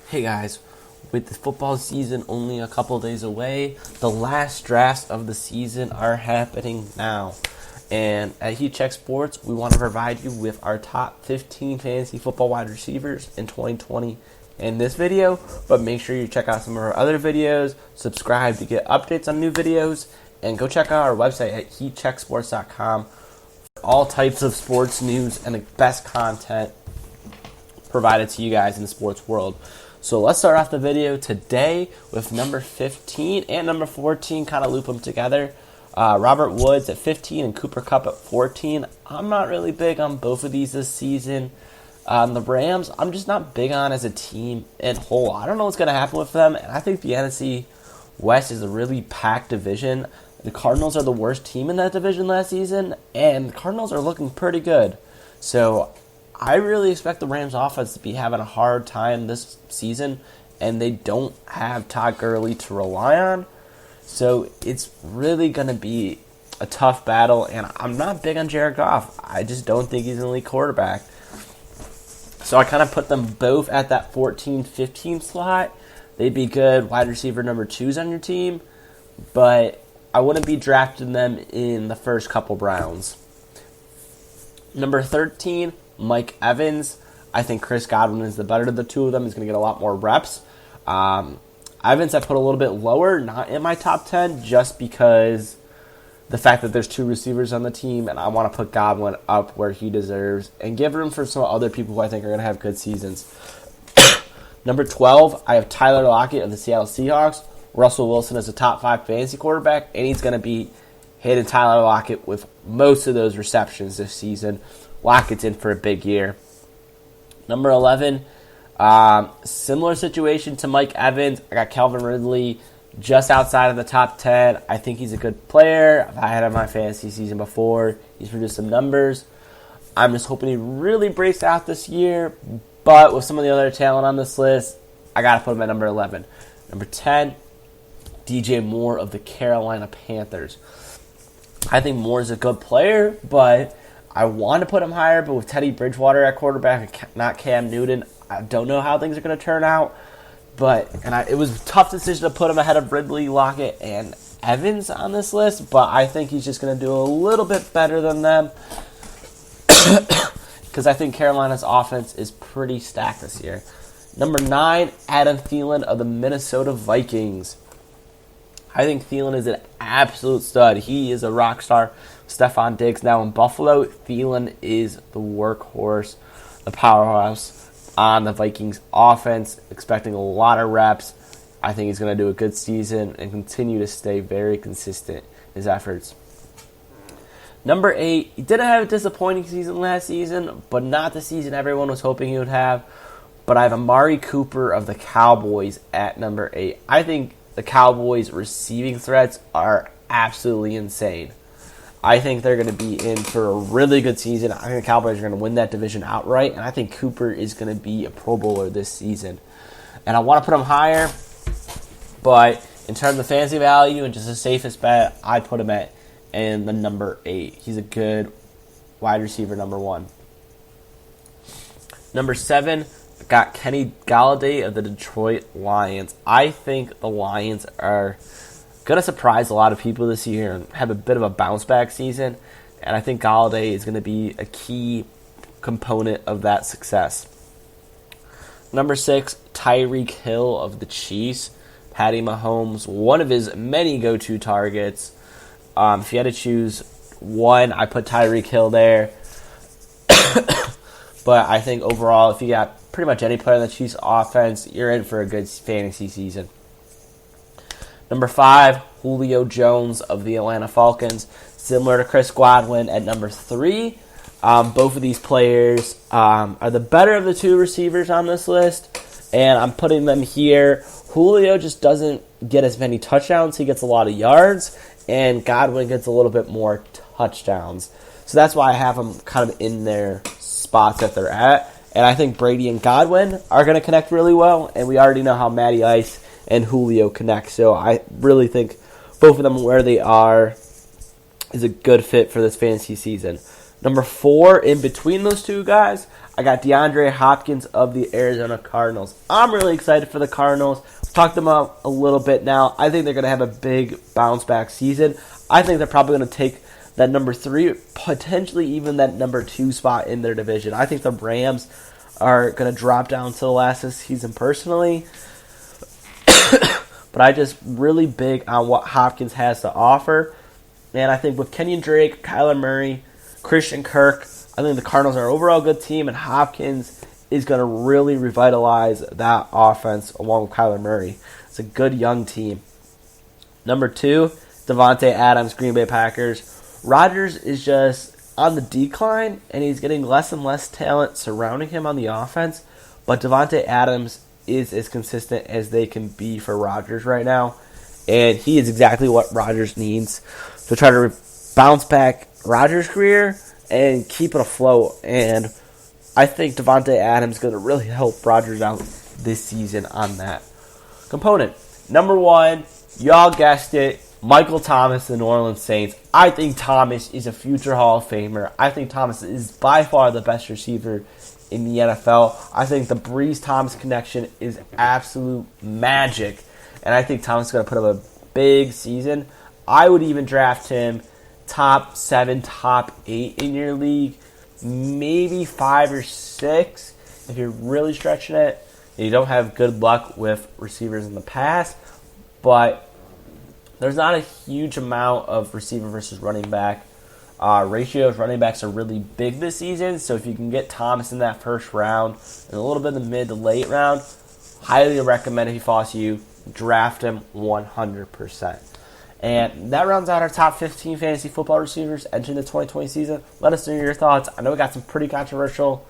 Hey guys, with the football season only a couple days away, the last drafts of the season are happening now. And at Heat Check Sports, we want to provide you with our top 15 fantasy football wide receivers in 2020 in this video. But make sure you check out some of our other videos, subscribe to get updates on new videos, and go check out our website at heatchecksports.com for all types of sports news and the best content provided to you guys in the sports world. So let's start off the video today with number 15 and number 14, kind of loop them together. Robert Woods at 15 and Cooper Kupp at 14. I'm not really big on both of these this season. The Rams, I'm just not big on as a team in whole. I don't know what's going to happen with them, and I think the NFC West is a really packed division. The Cardinals are the worst team in that division last season, and the Cardinals are looking pretty good. So I really expect the Rams offense to be having a hard time this season, and they don't have Todd Gurley to rely on. So it's really going to be a tough battle, and I'm not big on Jared Goff. I just don't think he's an elite quarterback. So I kind of put them both at that 14-15 slot. They'd be good wide receiver number 2s on your team, but I wouldn't be drafting them in the first couple rounds. Number 13, Mike Evans. I think Chris Godwin is the better of the two of them. He's going to get a lot more reps. Evans I put a little bit lower, not in my top 10, just because the fact that there's two receivers on the team, and I want to put Godwin up where he deserves and give room for some other people who I think are going to have good seasons. Number 12, I have Tyler Lockett of the Seattle Seahawks. Russell Wilson is a top 5 fantasy quarterback, and he's going to be hitting Tyler Lockett with most of those receptions this season. Lockett's in for a big year. Number 11, similar situation to Mike Evans. I got Calvin Ridley just outside of the top 10. I think he's a good player. I had him in my fantasy season before. He's produced some numbers. I'm just hoping he really breaks out this year. But with some of the other talent on this list, I got to put him at number 11. Number 10, DJ Moore of the Carolina Panthers. I think Moore is a good player, but I want to put him higher, but with Teddy Bridgewater at quarterback and not Cam Newton, I don't know how things are going to turn out. It was a tough decision to put him ahead of Ridley, Lockett, and Evans on this list, but I think he's just going to do a little bit better than them because I think Carolina's offense is pretty stacked this year. Number 9, Adam Thielen of the Minnesota Vikings. I think Thielen is an absolute stud. He is a rock star. Stephon Diggs now in Buffalo. Thielen is the workhorse, the powerhouse on the Vikings offense. Expecting a lot of reps. I think he's going to do a good season and continue to stay very consistent in his efforts. Number 8, he didn't have a disappointing season last season, but not the season everyone was hoping he would have. But I have Amari Cooper of the Cowboys at number 8. I think the Cowboys' receiving threats are absolutely insane. I think they're going to be in for a really good season. I think the Cowboys are going to win that division outright, and I think Cooper is going to be a Pro Bowler this season. And I want to put him higher, but in terms of fantasy value and just the safest bet, I put him at the number 8. He's a good wide receiver, number 1. Number 7, got Kenny Galladay of the Detroit Lions. I think the Lions are going to surprise a lot of people this year and have a bit of a bounce-back season, and I think Galladay is going to be a key component of that success. Number 6, Tyreek Hill of the Chiefs. Patty Mahomes, one of his many go-to targets. If you had to choose one, I put Tyreek Hill there. But I think overall, if you got pretty much any player in the Chiefs offense, you're in for a good fantasy season. Number 5, Julio Jones of the Atlanta Falcons. Similar to Chris Godwin at number 3. Both of these players are the better of the two receivers on this list, and I'm putting them here. Julio just doesn't get as many touchdowns. He gets a lot of yards, and Godwin gets a little bit more touchdowns. So that's why I have them kind of in their spots that they're at. And I think Brady and Godwin are going to connect really well, and we already know how Matty Ice and Julio connect. So I really think both of them where they are is a good fit for this fantasy season. Number 4, in between those two guys, I got DeAndre Hopkins of the Arizona Cardinals. I'm really excited for the Cardinals. I've talked them up a little bit now. I think they're going to have a big bounce back season. I think they're probably going to take that number 3, potentially even that number 2 spot in their division. I think the Rams are going to drop down to the last of the season personally. But I just really big on what Hopkins has to offer. And I think with Kenyon Drake, Kyler Murray, Christian Kirk, I think the Cardinals are an overall good team, and Hopkins is going to really revitalize that offense along with Kyler Murray. It's a good young team. Number 2, Davante Adams, Green Bay Packers. Rodgers is just on the decline, and he's getting less and less talent surrounding him on the offense, but Davante Adams is as consistent as they can be for Rodgers right now, and he is exactly what Rodgers needs to try to bounce back Rodgers' career and keep it afloat. And I think Davante Adams is going to really help Rodgers out this season on that component. Number 1, y'all guessed it, Michael Thomas, the New Orleans Saints. I think Thomas is a future Hall of Famer. I think Thomas is by far the best receiver in the NFL. I think the Breeze Thomas connection is absolute magic, and I think Thomas is going to put up a big season. I would even draft him top 7, top 8 in your league, maybe 5 or 6 if you're really stretching it. You don't have good luck with receivers in the past, but there's not a huge amount of receiver versus running back ratios. Running backs are really big this season, so if you can get Thomas in that first round and a little bit in the mid to late round, highly recommend if he falls to you, draft him 100%. And that rounds out our top 15 fantasy football receivers entering the 2020 season. Let us know your thoughts. I know we got some pretty controversial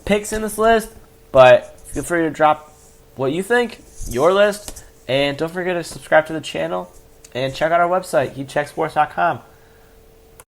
picks in this list, but feel free to drop what you think, your list, and don't forget to subscribe to the channel and check out our website, heatchecksports.com.